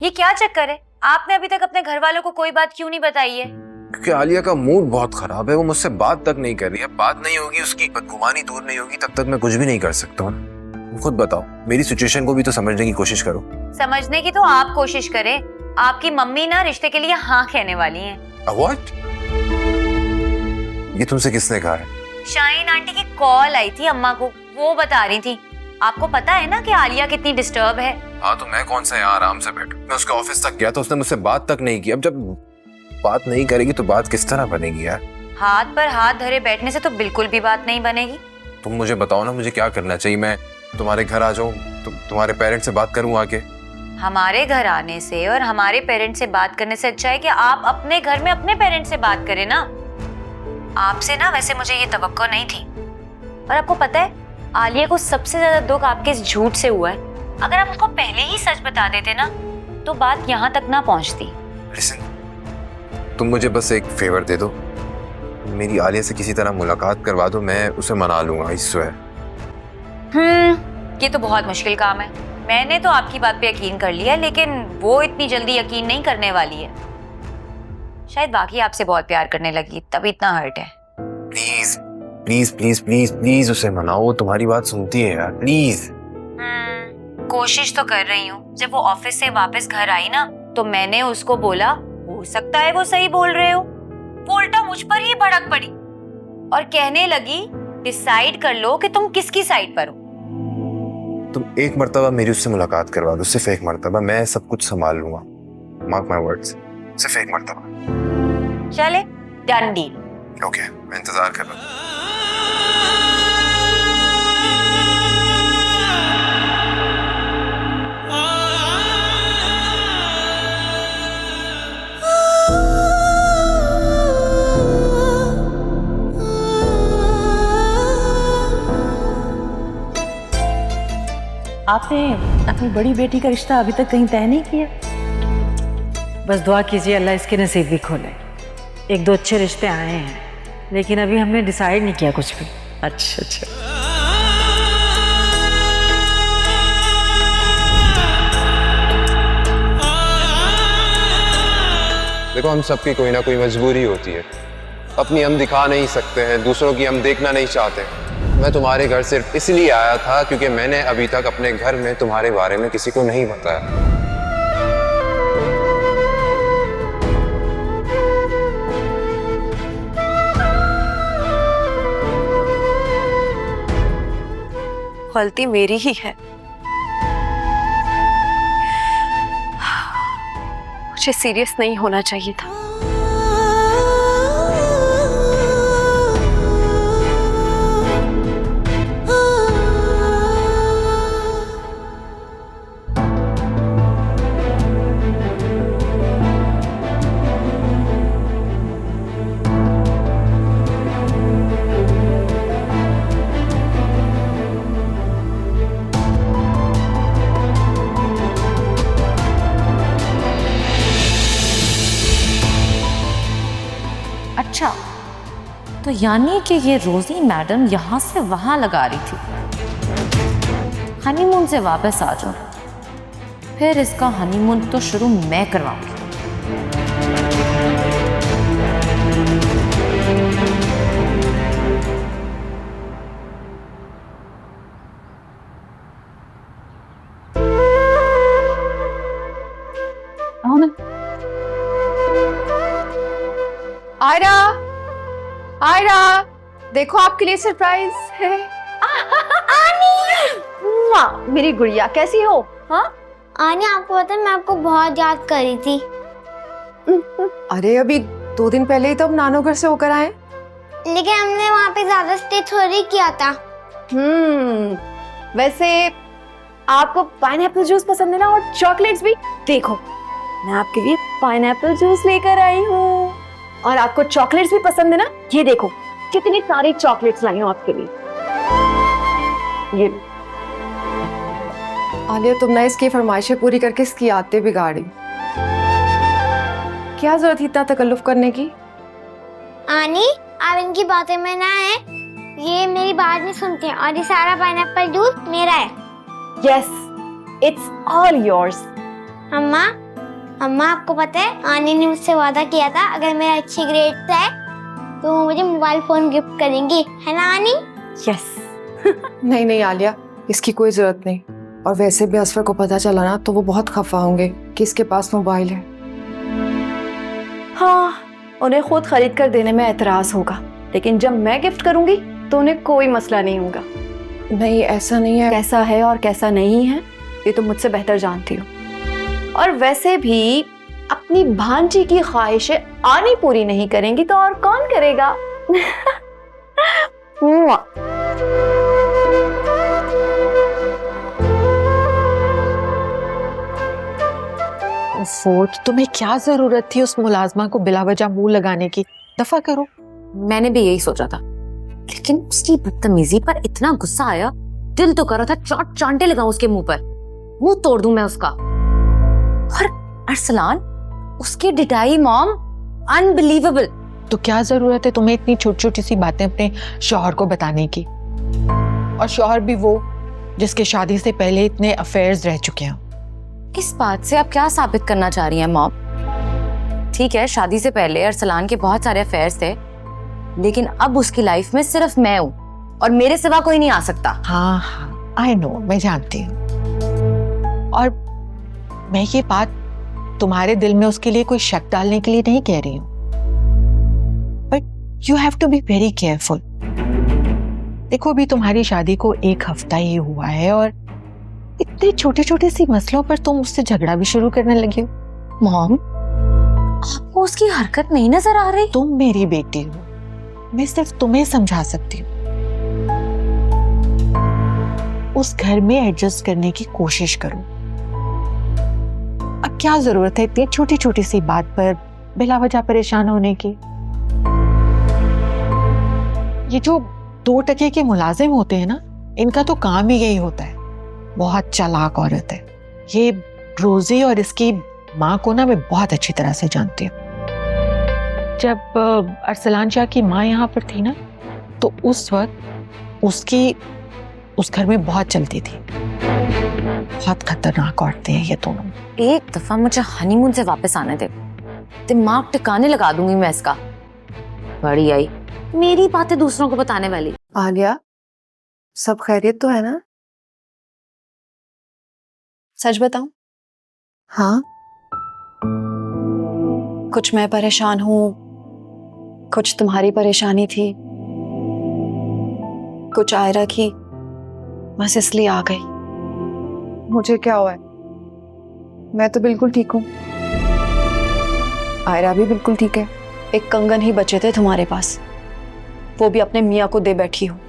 ये क्या चक्कर है? आपने अभी तक अपने घर वालों को कोई बात क्यों नहीं बताई है? क्योंकि आलिया का मूड बहुत खराब है, वो मुझसे बात तक नहीं कर रही है। बात नहीं होगी, उसकी बदगुमानी दूर नहीं होगी, तब तक मैं कुछ भी नहीं कर सकता हूँ। खुद बताओ, मेरी सिचुएशन को भी तो समझने की कोशिश करो। समझने की तो आप कोशिश करें। आपकी मम्मी ना रिश्ते के लिए हाँ कहने वाली हैं। व्हाट? ये तुमसे किसने कहा है? शाहीन आंटी की कॉल आई थी अम्मा को, वो बता रही थी। आपको पता है ना कि आलिया कितनी डिस्टर्ब है। हाँ, तो मैं कौन सा यहाँ आराम से बैठूं? मैं उसके ऑफिस तक गया तो उसने मुझसे बात तक नहीं की। अब जब बात नहीं करेगी तो बात किस तरह बनेगी यार? हाथ पर हाथ धरे बैठने से तो बिल्कुल भी बात नहीं बनेगी। तुम मुझे बताओ ना, मुझे क्या करना चाहिए? मैं तुम्हारे घर आ जाऊं, तुम्हारे पेरेंट्स से बात करूं आके? हमारे घर आने से और हमारे पेरेंट्स से बात करने से अच्छा है कि आप अपने घर में अपने पेरेंट्स से बात करें ना। आपसे ना वैसे मुझे ये तवक्को नहीं थी। और आपको पता है, आलिया को सबसे ज्यादा दुख आपके इस झूठ से हुआ है। अगर आप उसको पहले ही सच बता देते ना तो बात यहाँ तक ना पहुँचती। लिसन, तुम मुझे बस एक फेवर दे दो, मेरी आलिया से किसी तरह मुलाकात करवा दो, मैं उसे मना लूंगा। I swear. ये तो बहुत मुश्किल काम है। मैंने तो आपकी बात पे यकीन कर लिया, लेकिन वो इतनी जल्दी यकीन नहीं करने वाली है। शायद बाकी आपसे बहुत प्यार करने लगी, तभी इतना हर्ट है। Please please please please please उसे मनाओ, वो तुम्हारी बात सुनती है यार, प्लीज। कोशिश तो कर रही हूँ। जब वो ऑफिस से वापस घर आई ना तो मैंने उसको बोला, हो सकता है वो सही बोल रहे हो। वो उल्टा मुझ पर ही भड़क पड़ी और कहने लगी, डिसाइड कर लो कि तुम किसकी साइड पर हो। तुम एक मर्तबा मेरी उससे मुलाकात करवा दो, सिर्फ एक मर्तबा, मैं सब कुछ संभाल लूंगा। मार्क माय वर्ड्स, सिर्फ एक मर्तबा। चले, डन डील। ओके, मैं इंतजार कर रहा हूँ। आपने अपनी बड़ी बेटी का रिश्ता अभी तक कहीं तय नहीं किया? बस दुआ कीजिए अल्लाह इसके नसीब भी खोले। एक दो अच्छे रिश्ते आए हैं, लेकिन अभी हमने डिसाइड नहीं किया कुछ भी। अच्छा। देखो, हम सबकी कोई ना कोई मजबूरी होती है। अपनी हम दिखा नहीं सकते हैं, दूसरों की हम देखना नहीं चाहते। मैं तुम्हारे घर सिर्फ इसलिए आया था क्योंकि मैंने अभी तक अपने घर में तुम्हारे बारे में किसी को नहीं बताया। गलती मेरी ही है। मुझे सीरियस नहीं होना चाहिए था। अच्छा, तो यानी कि ये रोजी मैडम यहाँ से वहां लगा रही थी। हनीमून से वापस आ जाओ, फिर इसका हनीमून तो शुरू मैं करवाऊंगी। आयरा, आयरा, देखो आपके लिए सरप्राइज है। आनी, मेरी गुड़िया कैसी हो? हाँ आनी, आपको पता है मैं आपको बहुत याद कर रही थी। अरे अभी 2 दिन पहले ही तो हम नानो घर से होकर आए। लेकिन हमने वहाँ पे ज्यादा स्टे थोड़ी किया था। वैसे आपको पाइनएप्पल जूस पसंद है ना, और चॉकलेट्स भी। देखो, मैं आपके लिए पाइनएप्पल जूस लेकर आई हूँ। और आपको चॉकलेट्स भी पसंद है ना, ये देखो कितनी सारी चॉकलेट्स लाई हूँ आपके लिए। ये आलिया, तुम ना इसकी फरमाइशें पूरी करके इसकी आदतें बिगाड़ी। क्या जरूरत थी इतना तकल्लुफ करने की? आनी, आप इनकी बातें में ना है, ये मेरी बात नहीं सुनते हैं और ये सारा पाइनएप्पल जूस मेरा है। Yes, it's all yours. अम्मा, अम्मा आपको पता है आनी ने मुझसे वादा किया था अगर मेरा अच्छी ग्रेड है तो वो मुझे मोबाइल फोन गिफ्ट करेंगी, है ना आनी? यस। नहीं नहीं आलिया, इसकी कोई जरूरत नहीं। और वैसे भी असफर को पता चला ना तो वो बहुत खफा होंगे कि इसके पास मोबाइल है। हाँ, उन्हें खुद खरीद कर देने में एतराज होगा, लेकिन जब मैं गिफ्ट करूंगी तो उन्हें कोई मसला नहीं होगा। नहीं ऐसा नहीं है। कैसा है और कैसा नहीं है ये तो मुझसे बेहतर जानती हो। और वैसे भी अपनी भांजी की ख्वाहिशें आनी पूरी नहीं करेंगी तो और कौन करेगा? फोर्ट, तुम्हें क्या जरूरत थी उस मुलाजमा को बिला वजह मुंह लगाने की? दफा करो। मैंने भी यही सोचा था, लेकिन उसकी बदतमीजी पर इतना गुस्सा आया, दिल तो कर रहा था चाट चांटे लगाऊं उसके मुंह पर, मुंह तोड़ दूं मैं उसका। और अरसलान, उसकी डिटाई मॉम, अनबिलीवेबल। तो क्या जरूरत है तुम्हें इतनी छोटी छोटी सी बातें अपने शौहर को बताने की? और शौहर भी वो जिसके शादी से पहले इतने अफेयर्स रह चुके हैं। इस बात से आप क्या साबित करना चाह रही हैं मॉम? ठीक है, शादी से पहले अरसलान के बहुत सारे अफेयर्स थे, लेकिन अब उसकी लाइफ में सिर्फ मैं हूँ और मेरे सिवा कोई नहीं आ सकता। हाँ हाँ, आई नो, मैं जानती हूँ। और मैं ये बात तुम्हारे दिल में उसके लिए कोई शक डालने के लिए नहीं कह रही हूँ, but you have to be very careful. देखो, अभी तुम्हारी शादी को 1 हफ्ता ही हुआ है और इतने छोटे छोटे सी मसलों पर तुम उससे झगड़ा भी शुरू करने लगी हो। मॉम, आपको उसकी हरकत नहीं नजर आ रही? तुम मेरी बेटी हो, मैं सिर्फ तुम्हें समझा सकती हूँ। उस घर में एडजस्ट करने की कोशिश करो। अब क्या जरूरत है इतनी छोटी छोटी सी बात पर बिला वजह परेशान होने की? ये जो 2 टके के मुलाजिम होते हैं ना, इनका तो काम ही यही होता है। बहुत चालाक औरत है ये रोजी, और इसकी माँ को ना मैं बहुत अच्छी तरह से जानती हूँ। जब अरसलान शाह की माँ यहाँ पर थी ना, तो उस वक्त उसकी उस घर में बहुत चलती थी। बहुत खतरनाक औरतें हैं ये दोनों। एक दफा मुझे हनीमून से वापस आने दे, दिमाग टिकाने लगा दूंगी मैं इसका। बड़ी आई मेरी बातें दूसरों को बताने वाली। आलिया, सब खैरियत तो है ना? सच बताऊं, हाँ। कुछ मैं परेशान हूँ, कुछ तुम्हारी परेशानी थी, कुछ आयरा की, बस इसलिए आ गई। मुझे क्या हुआ है? मैं तो बिल्कुल ठीक हूँ। आयरा भी बिल्कुल ठीक है। एक कंगन ही बचे थे तुम्हारे पास, वो भी अपने मियाँ को दे बैठी हूँ।